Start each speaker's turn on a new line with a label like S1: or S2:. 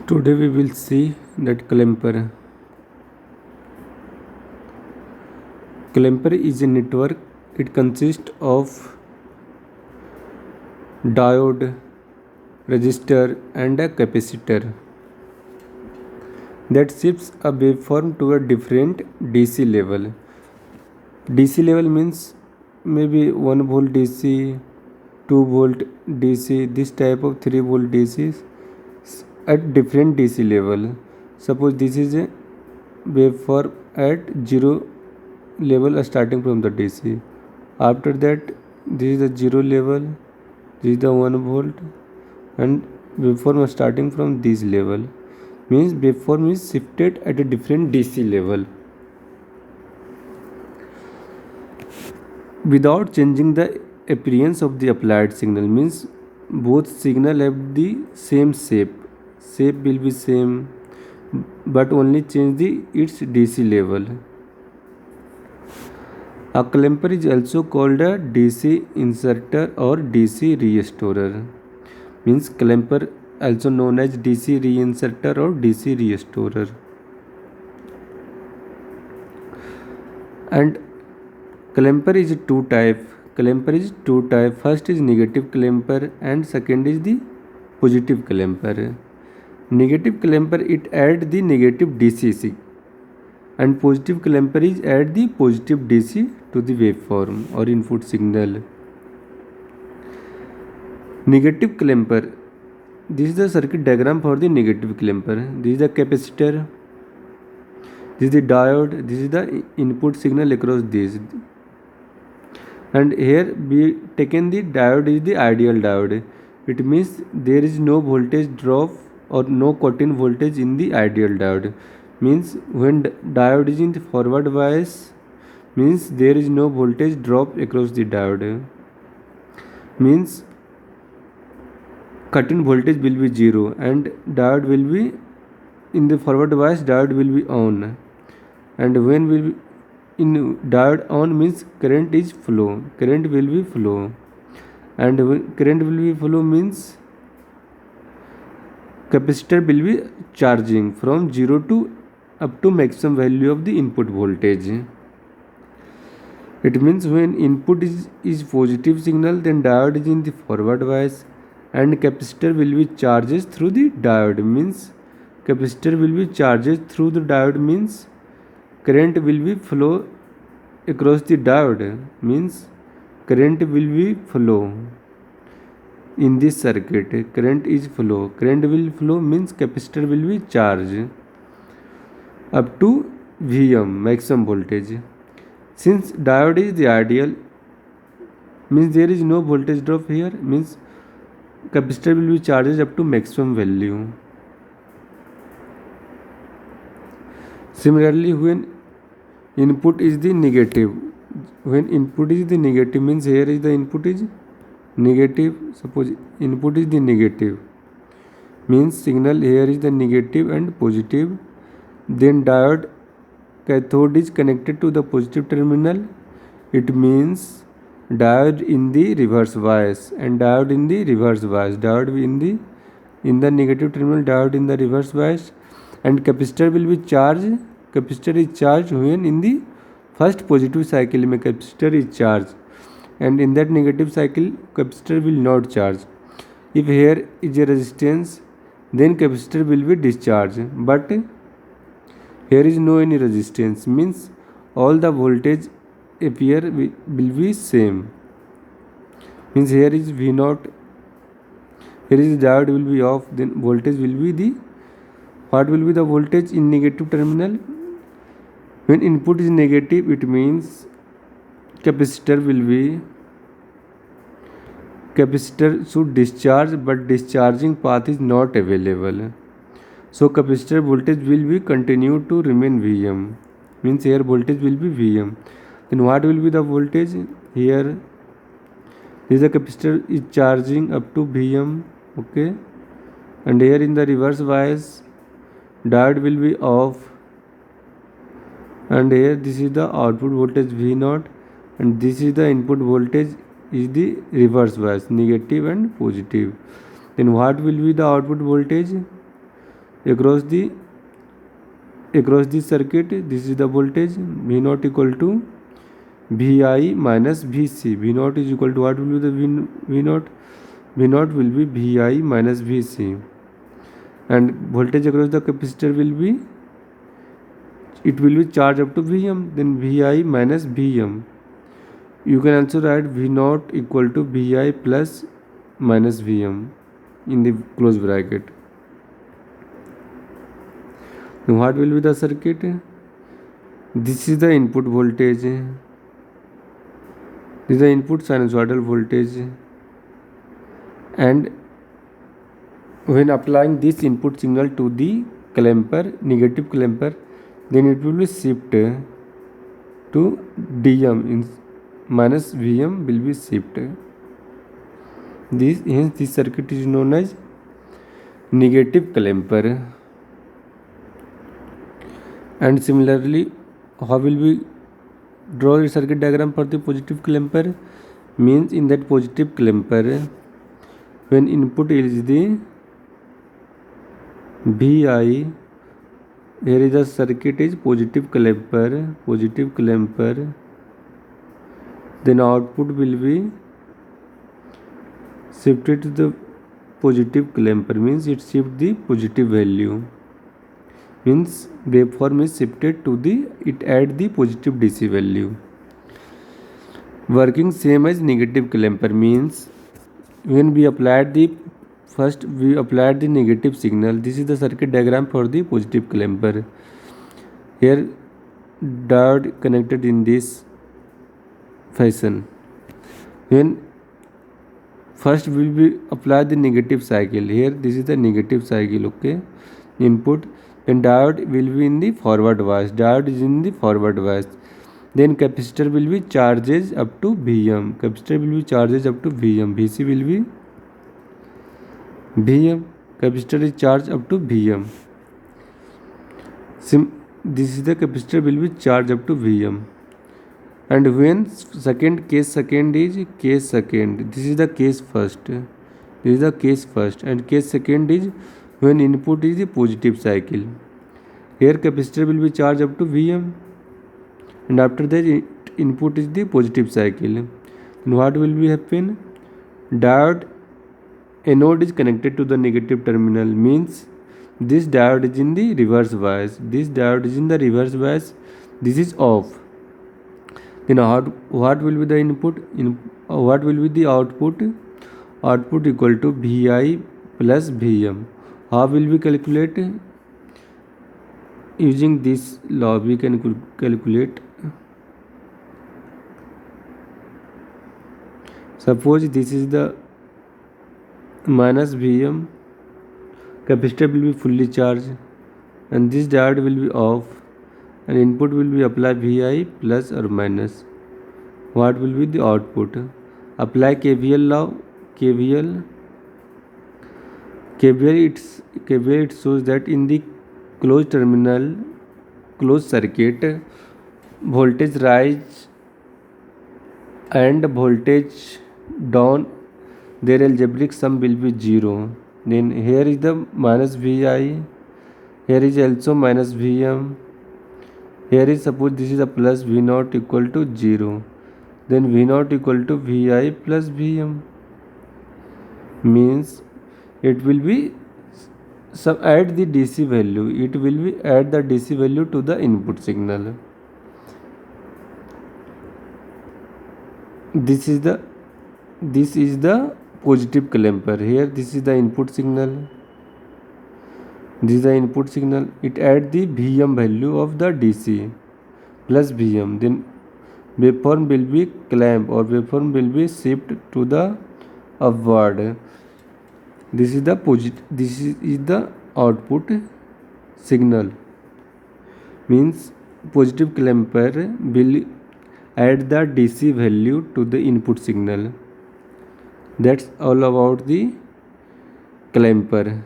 S1: Today we will see that clamper. Clamper is a network. It consists of diode, resistor and a capacitor that shifts a waveform to a different DC level. DC level means maybe 1 volt DC, 2 volt DC, this type of 3 volt DC at different DC level. Suppose this is a waveform at 0 level starting from the DC. After that, this is the 0 level, this is the 1 volt, and waveform starting from this level means waveform is shifted at a different DC level without changing the appearance of the applied signal. Means both signal have the same shape will be same, but only change the its DC level. A clamper is also called a DC inserter or DC restorer. Means clamper also known as DC reinserter or DC restorer. And clamper is two type. First is negative clamper and second is the positive clamper. Negative clamper it add the negative DC and positive clamper is add the positive DC to the waveform or input signal. Negative clamper. This is the circuit diagram for the negative clamper. This is the capacitor. This is the diode. This is the input signal across this. And here we taken the diode is the ideal diode. It means there is no voltage drop or no cut-in voltage in the ideal diode. Means when diode is in the forward bias, means there is no voltage drop across the diode. Means cut-in voltage will be 0 and diode will be in the forward bias, diode will be on, and when will be in diode on means current will be flow, and when current will be flow means capacitor will be charging from 0 to up to maximum value of the input voltage. It means when input is positive signal, then diode is in the forward bias and capacitor will be charges through the diode. Means capacitor will be charges through the diode means current will be flow across the diode. Means current will be flow in this circuit. Current will flow means capacitor will be charged up to Vm maximum voltage. Since diode is the ideal, means there is no voltage drop here, means capacitor will be charged up to maximum value. Similarly, when input is the negative, means here is the input is negative. Suppose input is the negative, means signal here is the negative and positive. Then diode cathode is connected to the positive terminal. It means diode in the reverse bias and diode in the reverse bias. Diode in the negative terminal, diode in the reverse bias, and capacitor will be charged. Capacitor is charged when in the first positive cycle में capacitor is charged, and in that negative cycle capacitor will not charge. If here is a resistance, then capacitor will be discharged, but here is no any resistance, means all the voltage appear will be same. Means here is V0, here is diode will be off, then voltage will be the, what will be the voltage in negative terminal? When input is negative, it means capacitor should discharge, but discharging path is not available. So capacitor voltage will be continue to remain Vm. Means here voltage will be Vm. Then what will be the voltage? Here this the capacitor is charging up to Vm. Okay. And here in the reverse bias, diode will be off. And here this is the output voltage V0, and this is the input voltage is the reverse bias, negative and positive. Then what will be the output voltage? across the circuit. This is the voltage V naught equal to Vi minus Vc. V naught is equal to what will be the V naught? V naught will be Vi minus Vc, and voltage across the capacitor will be, it will be charged up to Vm, then Vi minus Vm. You can also write V naught equal to Vi plus minus Vm in the close bracket. Now what will be the circuit? This is the input voltage. This is the input sinusoidal voltage, and when applying this input signal to the clamper, negative clamper, then it will be shift to Dm minus Vm will be shift. Hence this circuit is known as negative clamper. And similarly, how will we draw the circuit diagram for the positive clamper? Means in that positive clamper, when input is the Vi, here is the circuit is positive clamper, then output will be shifted to the positive clamper, means it shifts the positive value, means waveform is shifted to the, it add the positive DC value. Working same as negative clamper, means when we applied the first we applied the negative signal. This is the circuit diagram for the positive clamper. Here diode connected in this fashion. When first will be apply the negative cycle, here this is the negative cycle, okay, input, then diode will be in the forward bias, diode is in the forward bias, then capacitor will be charges up to Vm, capacitor will be charges up to Vm, Vc will be Vm, capacitor is charged up to Vm. This is the capacitor will be charged up to Vm. And when second case second is case second, this is the case first, this is the case first, and case second is when input is the positive cycle. Here capacitor will be charged up to Vm, and after that input is the positive cycle. And what will be happen? Diode anode is connected to the negative terminal, means this diode is in the reverse bias, this diode is in the reverse bias, this is off. Then what will be the input? What will be the output? Output equal to Vi plus Vm. How will we calculate? Using this law we can calculate. Suppose this is the minus Vm, capacitor will be fully charged, and this diode will be off, and input will be apply Vi plus or minus. What will be the output? Apply KVL law. KVL it shows that in the closed terminal, closed circuit, voltage rise and voltage down, their algebraic sum will be 0. Then here is the minus Vi, here is also minus Vm, here is suppose this is a plus V naught equal to 0, then V naught equal to Vi plus Vm, means it will be add the DC value, it will be add the DC value to the input signal. This is the positive clamper. Here this is the input signal, this is the input signal, it add the Vm value of the DC plus Vm, then waveform will be clamp or waveform will be shift to the upward. This is the output signal, means positive clamper will add the DC value to the input signal. That's all about the clamper.